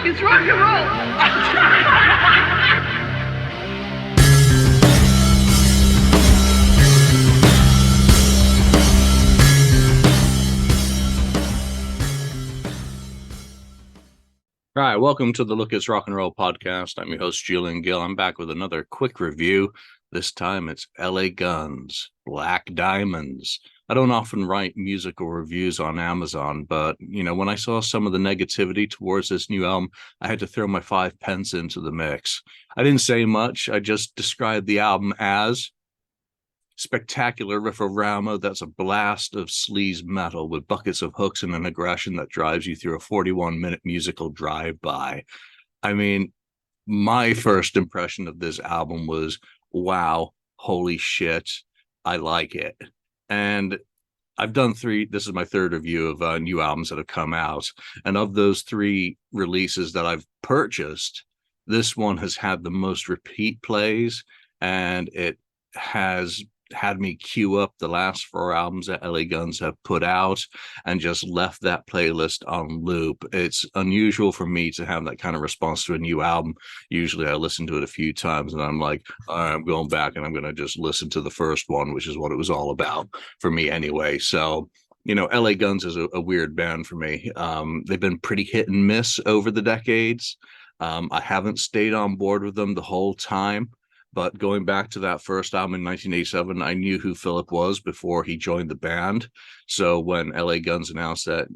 It's rock and roll. All right, welcome to the Look It's Rock and Roll podcast. I'm your host, Julian Gill. I'm back with another quick review. This time it's LA Guns, Black Diamonds. I don't often write musical reviews on Amazon, but, when I saw some of the negativity towards this new album, I had to throw my 5 pence into the mix. I didn't say much. I just described the album as spectacular riff-a-rama that's a blast of sleaze metal with buckets of hooks and an aggression that drives you through a 41-minute musical drive-by. I mean, my first impression of this album was, wow, holy shit, I like it. And I've done 3, this is my 3rd review of new albums that have come out. And of those 3 releases that I've purchased, this one has had the most repeat plays, and it has had me queue up the last 4 albums that LA Guns have put out and just left that playlist on loop. It's unusual for me to have that kind of response to a new album. Usually I listen to it a few times and I'm like, all right, I'm going back and I'm going to just listen to the first one, which is what it was all about for me anyway. So, LA Guns is a weird band for me. They've been pretty hit and miss over the decades. I haven't stayed on board with them the whole time. But going back to that first album in 1987, I knew who Philip was before he joined the band. So when LA Guns announced that,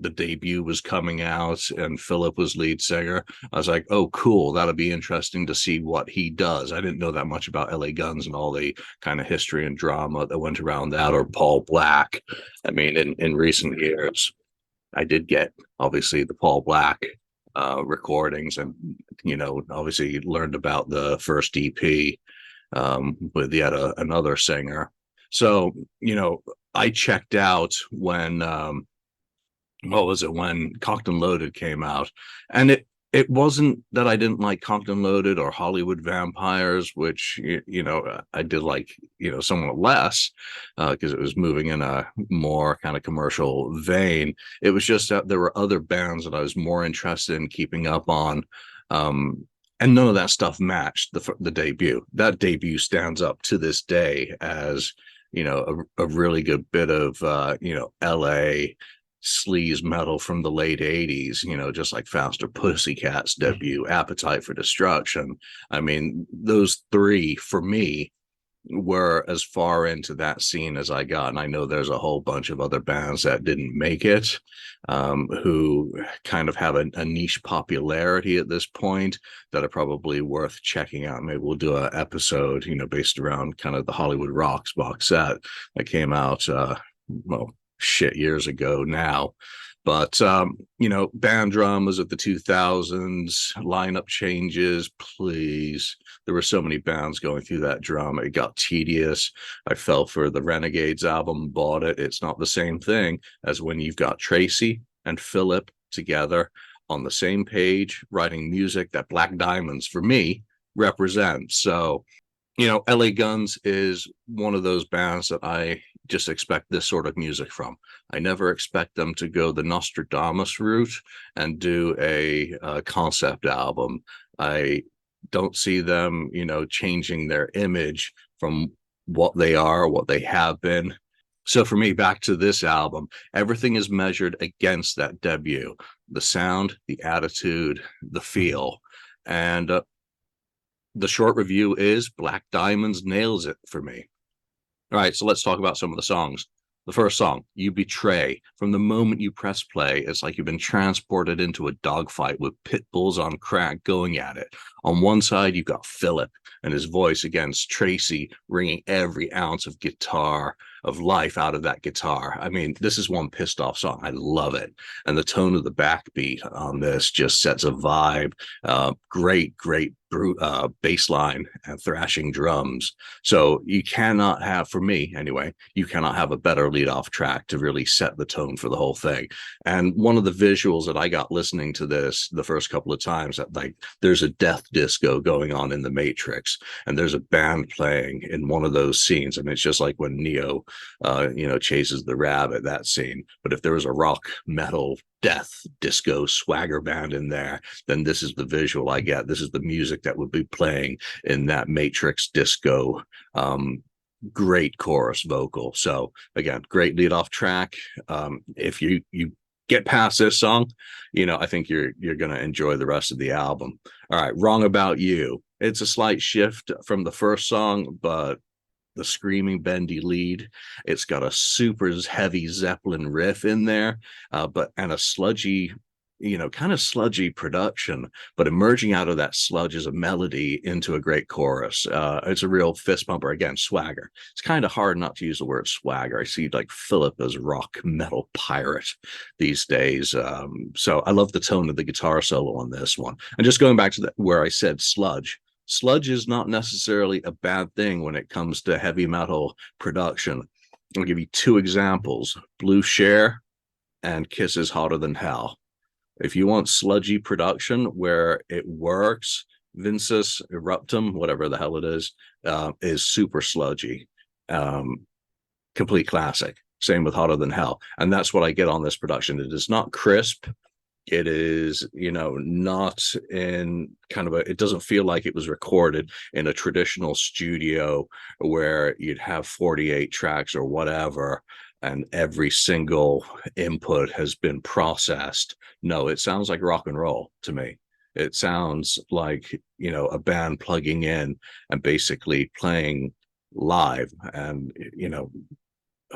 the debut was coming out and Philip was lead singer, I was like, oh, cool. That'll be interesting to see what he does. I didn't know that much about LA Guns and all the kind of history and drama that went around that, or Paul Black. I mean, in recent years, I did get, obviously, the Paul Black recordings, and obviously learned about the first EP with yet another singer. So I checked out when when Cocked and Loaded came out, and it wasn't that I didn't like Cocked and Loaded or Hollywood Vampires, which I did like somewhat less because it was moving in a more kind of commercial vein. It was just that there were other bands that I was more interested in keeping up on, and none of that stuff matched the debut. That debut stands up to this day as a really good bit of LA sleaze metal from the late 80s, just like Faster Pussycat's debut, Appetite for Destruction. I mean, those 3 for me were as far into that scene as I got. And I know there's a whole bunch of other bands that didn't make it, who kind of have a niche popularity at this point that are probably worth checking out. Maybe we'll do an episode, based around kind of the Hollywood Rocks box set that came out, years ago now. But band dramas of the 2000s, lineup changes, please. There were so many bands going through that drama. It got tedious. I fell for the Renegades album, bought it. It's not the same thing as when you've got Tracy and Philip together on the same page, writing music that Black Diamonds, for me, represents. So, LA Guns is one of those bands that I just expect this sort of music from. I never expect them to go the Nostradamus route and do a concept album. I don't see them, changing their image from what they are, what they have been. So for me, back to this album, everything is measured against that debut. The sound, the attitude, the feel. And the short review is Black Diamonds nails it for me. All right, so let's talk about some of the songs. The first song, You Betray. From the moment you press play, it's like you've been transported into a dogfight with pit bulls on crack going at it. On one side, you've got Philip and his voice against Tracy, wringing every ounce of guitar, of life out of that guitar. I mean, this is one pissed off song. I love it. And the tone of the backbeat on this just sets a vibe. Great bass line and thrashing drums. So you cannot have, for me anyway, you cannot have a better lead off track to really set the tone for the whole thing. And one of the visuals that I got listening to this the first couple of times, that like there's a death disco going on in the Matrix, and there's a band playing in one of those scenes, and it's just like when Neo, chases the rabbit, that scene. But if there was a rock metal death disco swagger band in there, then this is the visual I get. This is the music that would be playing in that Matrix disco. Great chorus vocal. So again, great lead off track. If you get past this song, I think you're gonna enjoy the rest of the album. All right, Wrong About You. It's a slight shift from the first song, but the screaming bendy lead. It's got a super heavy Zeppelin riff in there, and a sludgy, kind of sludgy production, but emerging out of that sludge is a melody into a great chorus. It's a real fist pumper. Again, swagger. It's kind of hard not to use the word swagger. I see like Philip as rock metal pirate these days. So I love the tone of the guitar solo on this one. And just going back to where I said sludge. Sludge is not necessarily a bad thing when it comes to heavy metal production. I'll give you two examples: Blue Share and Kisses Hotter Than Hell. If you want sludgy production where it works, Vinces Eruptum, whatever the hell it is super sludgy. Complete classic. Same with Hotter Than Hell. And that's what I get on this production. It is not crisp. It is, not in kind of it doesn't feel like it was recorded in a traditional studio where you'd have 48 tracks or whatever, and every single input has been processed. No, it sounds like rock and roll to me. It sounds like, a band plugging in and basically playing live. And,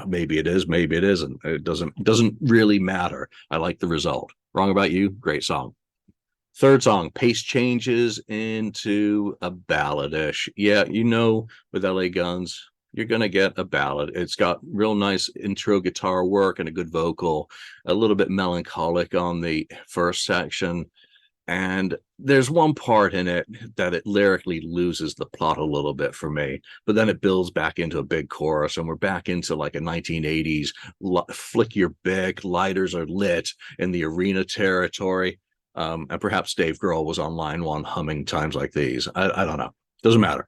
maybe it is, maybe it isn't. It doesn't really matter. I like the result. Wrong About You, great song. Third song, pace changes into a balladish. Yeah, with LA Guns, you're going to get a ballad. It's got real nice intro guitar work and a good vocal, a little bit melancholic on the first section. And there's one part in it that it lyrically loses the plot a little bit for me, but then it builds back into a big chorus, and we're back into like a 1980s flick your bic, lighters are lit in the arena territory. And perhaps Dave Grohl was on line one humming times like these. I don't know. Doesn't matter.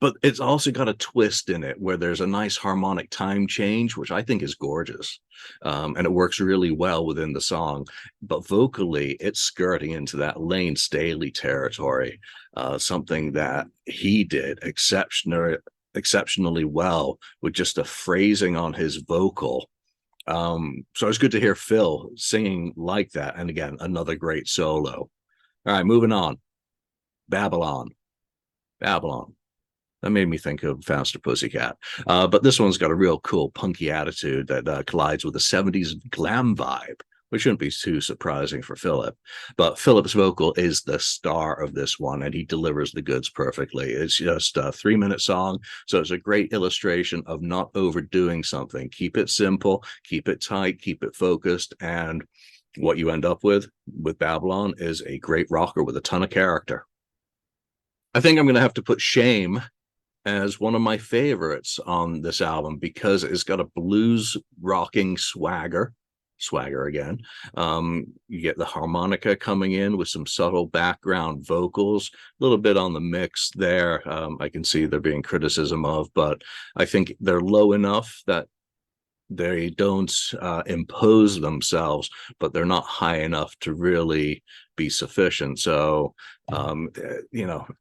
But it's also got a twist in it where there's a nice harmonic time change, which I think is gorgeous. And it works really well within the song. But vocally, it's skirting into that Lane Staley territory, something that he did exceptionally well with just a phrasing on his vocal. So it's good to hear Phil singing like that. And again, another great solo. All right, moving on. Babylon. That made me think of Faster Pussycat. But this one's got a real cool punky attitude that collides with the 70s glam vibe, which shouldn't be too surprising for Philip. But Philip's vocal is the star of this one, and he delivers the goods perfectly. It's just a 3-minute song, so it's a great illustration of not overdoing something. Keep it simple, keep it tight, keep it focused, and what you end up with Babylon is a great rocker with a ton of character. I think I'm going to have to put Shame as one of my favorites on this album because it's got a blues rocking swagger again. You get the harmonica coming in with some subtle background vocals, a little bit on the mix there. I can see there being criticism of, but I think they're low enough that they don't impose themselves, but they're not high enough to really be sufficient. So,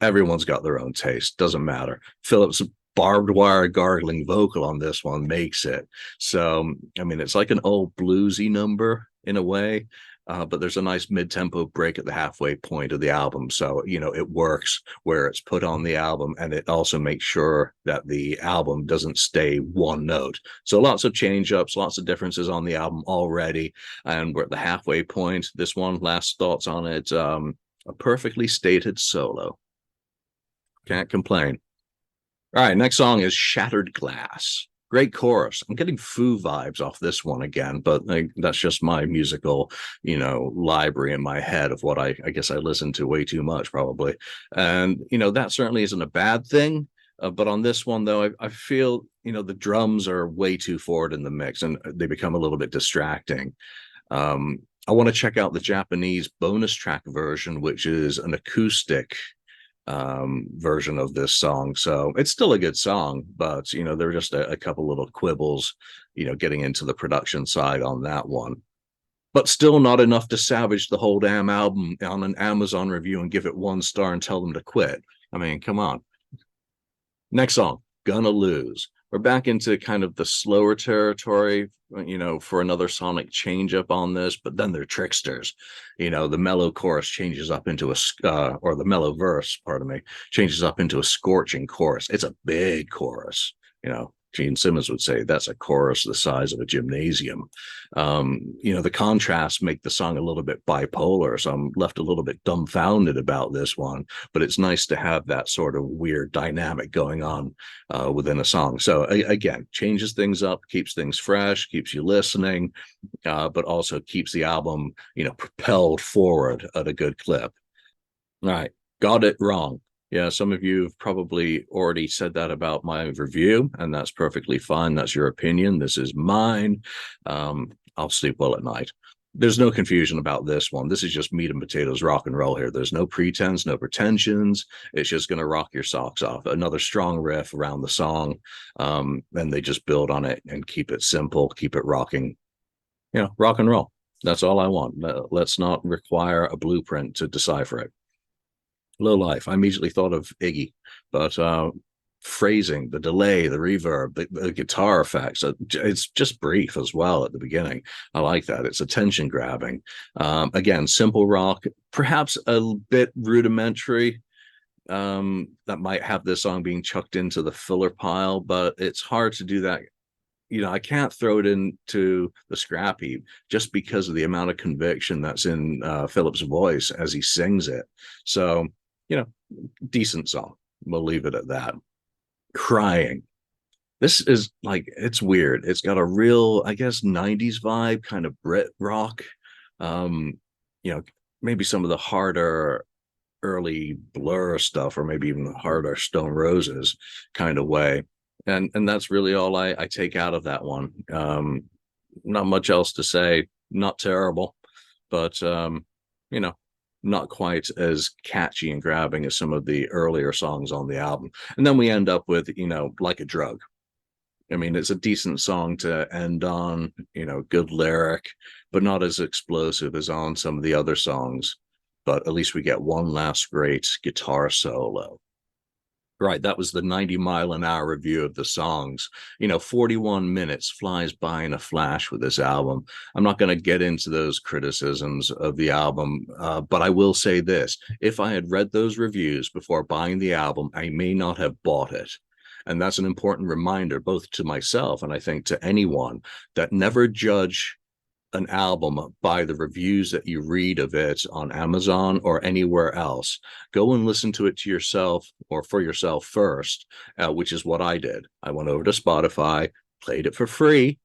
everyone's got their own taste. Doesn't matter. Philip's barbed wire gargling vocal on this one makes it. So, it's like an old bluesy number in a way, but there's a nice mid-tempo break at the halfway point of the album. So, it works where it's put on the album, and it also makes sure that the album doesn't stay one note. So lots of change-ups, lots of differences on the album already, and we're at the halfway point. This one, last thoughts on it, a perfectly stated solo. Can't complain. All right, next song is Shattered Glass. Great chorus. I'm getting Foo vibes off this one again, but like, that's just my musical, library in my head of what I guess I listen to way too much probably. And, that certainly isn't a bad thing. But on this one, though, I feel, the drums are way too forward in the mix and they become a little bit distracting. I want to check out the Japanese bonus track version, which is an acoustic version of this song. So it's still a good song, but there are just a couple little quibbles, getting into the production side on that one. But still not enough to savage the whole damn album on an Amazon review and give it 1 star and tell them to quit. I mean, come on. Next song, Gonna Lose. We're back into kind of the slower territory, for another sonic change up on this, but then they're tricksters. The mellow chorus changes up into or the mellow verse, pardon me, changes up into a scorching chorus. It's a big chorus. Gene Simmons would say that's a chorus the size of a gymnasium. The contrasts make the song a little bit bipolar, so I'm left a little bit dumbfounded about this one, but it's nice to have that sort of weird dynamic going on within a song. So again, changes things up, keeps things fresh, keeps you listening, but also keeps the album, propelled forward at a good clip. All right, Got It Wrong. Yeah, some of you have probably already said that about my review, and that's perfectly fine. That's your opinion. This is mine. I'll sleep well at night. There's no confusion about this one. This is just meat and potatoes rock and roll here. There's no pretense, no pretensions. It's just going to rock your socks off. Another strong riff around the song. And they just build on it and keep it simple, keep it rocking. Rock and roll. That's all I want. Let's not require a blueprint to decipher it. Low Life. I immediately thought of Iggy, but phrasing, the delay, the reverb, the guitar effects, it's just brief as well at the beginning. I like that. It's attention grabbing. Again, simple rock, perhaps a bit rudimentary. That might have this song being chucked into the filler pile, but it's hard to do that. I can't throw it into the scrap heap just because of the amount of conviction that's in Philip's voice as he sings it. So, decent song. We'll leave it at that. Crying. This is it's weird. It's got a real, I guess, 90s vibe, kind of Brit rock. Maybe some of the harder early Blur stuff, or maybe even the harder Stone Roses kind of way. And that's really all I take out of that one. Not much else to say. Not terrible, but not quite as catchy and grabbing as some of the earlier songs on the album. And then we end up with, Like a Drug. I mean, it's a decent song to end on, good lyric, but not as explosive as on some of the other songs. But at least we get one last great guitar solo. Right, that was the 90-mile-an-hour review of the songs. 41 minutes flies by in a flash with this album. I'm not going to get into those criticisms of the album, but I will say this. If I had read those reviews before buying the album, I may not have bought it. And that's an important reminder, both to myself and I think to anyone, that never judge an album by the reviews that you read of it on Amazon or anywhere else. Go and listen to it to yourself or for yourself first, which is what I did. I went over to Spotify, played it for free,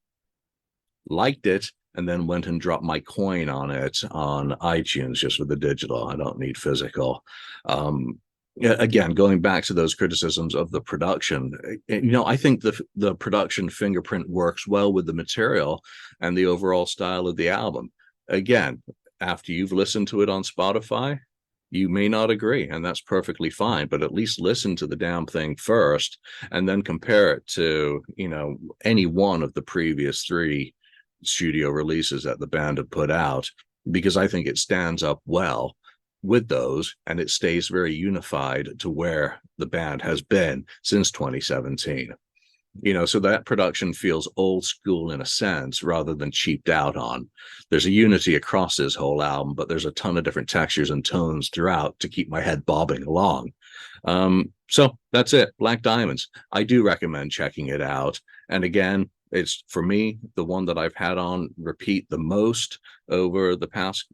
liked it, and then went and dropped my coin on it on iTunes just with the digital. I don't need physical. Again, going back to those criticisms of the production, I think the production fingerprint works well with the material and the overall style of the album. Again, after you've listened to it on Spotify, you may not agree, and that's perfectly fine, but at least listen to the damn thing first and then compare it to, any one of the previous 3 studio releases that the band have put out, because I think it stands up well with those, and it stays very unified to where the band has been since 2017. So that production feels old school in a sense rather than cheaped out on. There's a unity across this whole album, but there's a ton of different textures and tones throughout to keep my head bobbing along. So that's it. Black Diamonds. I do recommend checking it out. And again, it's, for me, the one that I've had on repeat the most over the past,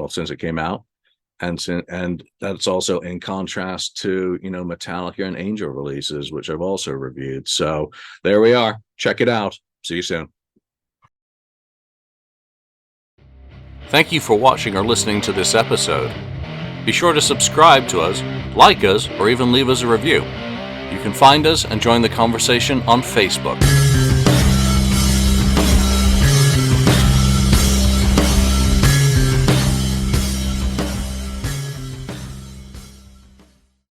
since it came out. and that's also in contrast to, Metallica and Angel releases, which I've also reviewed. So there we are. Check it out. See you soon. Thank you for watching or listening to this episode. Be sure to subscribe to us, like us, or even leave us a review. You can find us and join the conversation on Facebook.